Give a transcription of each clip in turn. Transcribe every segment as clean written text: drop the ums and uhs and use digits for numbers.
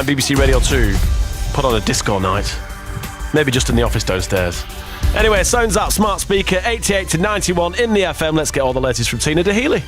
BBC Radio 2 put on a disco night. Maybe just in the office downstairs. Anyway, sounds that smart speaker, 88 to 91 in the FM. Let's get all the latest from Tina Dahealy.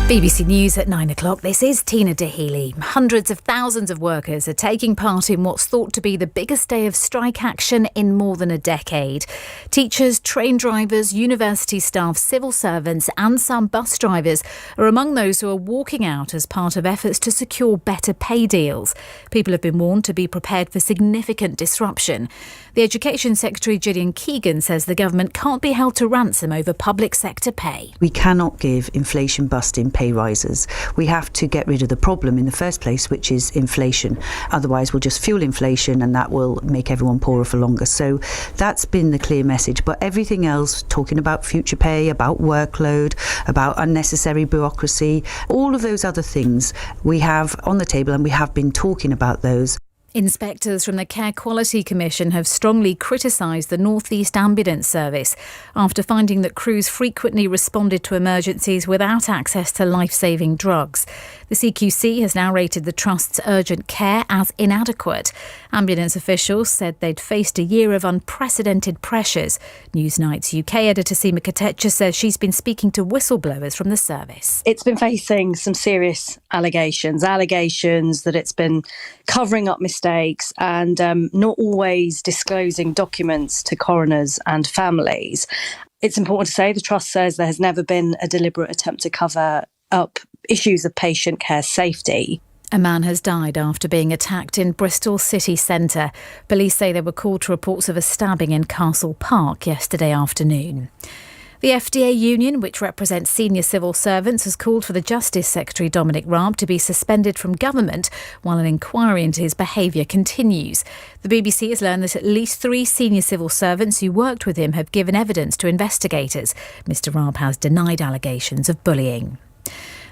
BBC News at 9 o'clock. This is Tina Dahealy. Hundreds of thousands of workers are taking part in what's thought to be the biggest day of strike action in more than a decade. Teachers, train drivers, university staff, civil servants and some bus drivers are among those who are walking out as part of efforts to secure better pay deals. People have been warned to be prepared for significant disruption. The Education Secretary Gillian Keegan says the government can't be held to ransom over public sector pay. We cannot give inflation-busting pay rises. We have to get rid of the problem in the first place, which is inflation. Otherwise, we'll just fuel inflation and that will make everyone poorer for longer. So that's been the clear message. But everything else, talking about future pay, about workload, about unnecessary bureaucracy, all of those other things we have on the table, and we have been talking about those. Inspectors from the Care Quality Commission have strongly criticised the North East Ambulance Service after finding that crews frequently responded to emergencies without access to life-saving drugs. The CQC has now rated the Trust's urgent care as inadequate. Ambulance officials said they'd faced a year of unprecedented pressures. Newsnight's UK editor Seema Katecha says she's been speaking to whistleblowers from the service. It's been facing some serious allegations that it's been covering up mistakes and not always disclosing documents to coroners and families. It's important to say the Trust says there has never been a deliberate attempt to cover up issues of patient care safety. A man has died after being attacked in Bristol city centre. Police say they were called to reports of a stabbing in Castle Park yesterday afternoon. The FDA union, which represents senior civil servants, has called for the Justice Secretary Dominic Raab to be suspended from government while an inquiry into his behaviour continues. The BBC has learned that at least 3 senior civil servants who worked with him have given evidence to investigators. Mr Raab has denied allegations of bullying.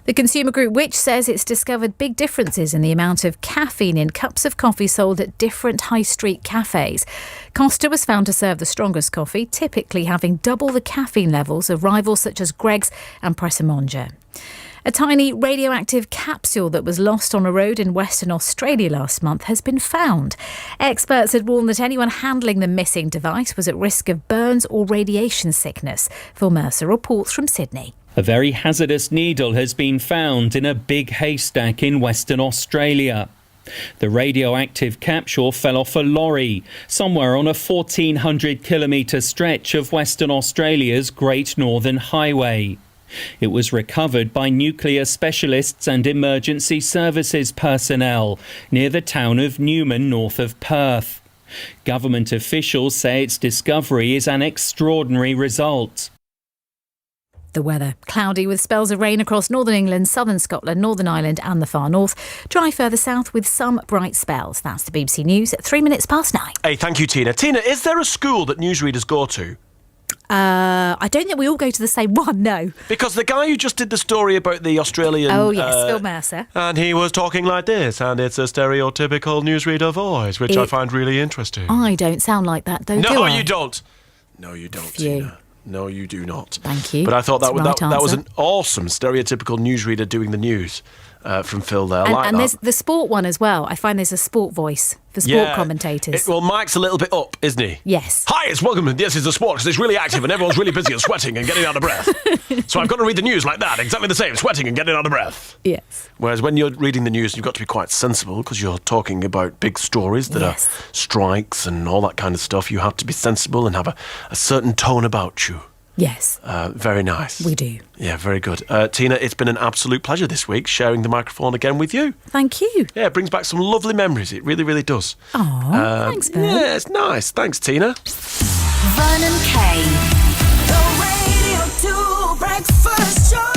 The consumer group Which says it's discovered big differences in the amount of caffeine in cups of coffee sold at different high street cafes. Costa was found to serve the strongest coffee, typically having double the caffeine levels of rivals such as Greggs and Pressemonge. A tiny radioactive capsule that was lost on a road in Western Australia last month has been found. Experts had warned that anyone handling the missing device was at risk of burns or radiation sickness. Phil Mercer reports from Sydney. A very hazardous needle has been found in a big haystack in Western Australia. The radioactive capsule fell off a lorry somewhere on a 1,400-kilometre stretch of Western Australia's Great Northern Highway. It was recovered by nuclear specialists and emergency services personnel near the town of Newman, north of Perth. Government officials say its discovery is an extraordinary result. The weather. Cloudy with spells of rain across northern England, southern Scotland, Northern Ireland and the far north. Dry further south with some bright spells. That's the BBC News at 9 minutes. Hey, thank you, Tina. Tina, is there a school that newsreaders go to? I don't think we all go to the same one, no. Because the guy who just did the story about the Australian... Oh, yes, Phil Mercer. And he was talking like this, and it's a stereotypical newsreader voice, which I find really interesting. I don't sound like that, though, do I? No, you don't. No, you don't, Tina. No, you do not. Thank you. But I thought that was an answer. awesome stereotypical newsreader doing the news from Phil there. And there's the sport one as well. I find there's a sport voice for sport commentators. Well, Mike's a little bit up, isn't he? Yes. Hi, it's welcome. Yes, it's the sport because it's really active and everyone's really busy and sweating and getting out of breath. So I've got to read the news like that, exactly the same, sweating and getting out of breath. Yes. Whereas when you're reading the news, you've got to be quite sensible because you're talking about big stories that are strikes and all that kind of stuff. You have to be sensible and have a certain tone about you. Yes. Very nice. We do. Yeah, very good. Tina, it's been an absolute pleasure this week sharing the microphone again with you. Thank you. Yeah, it brings back some lovely memories. It really, really does. Oh, thanks, Vern. Yeah, it's nice. Thanks, Tina. Vernon Kay, the Radio 2 Breakfast Show.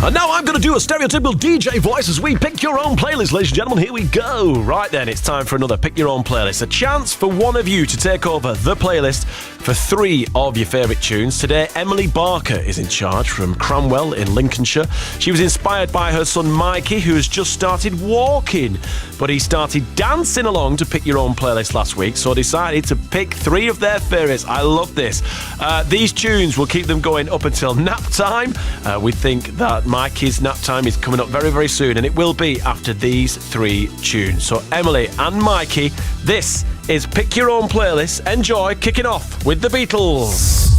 And now I'm going to do a stereotypical DJ voice as we pick your own playlist, ladies and gentlemen. Here we go. Right then, it's time for another Pick Your Own Playlist. A chance for one of you to take over the playlist for 3 of your favourite tunes. Today, Emily Barker is in charge from Cranwell in Lincolnshire. She was inspired by her son Mikey, who has just started walking. But he started dancing along to Pick Your Own Playlist last week, so decided to pick 3 of their favourites. I love this. These tunes will keep them going up until nap time. We think that Mikey's nap time is coming up very, very soon, and it will be after these 3 tunes. So Emily and Mikey, this is Pick Your Own Playlist. Enjoy, kicking off with the Beatles.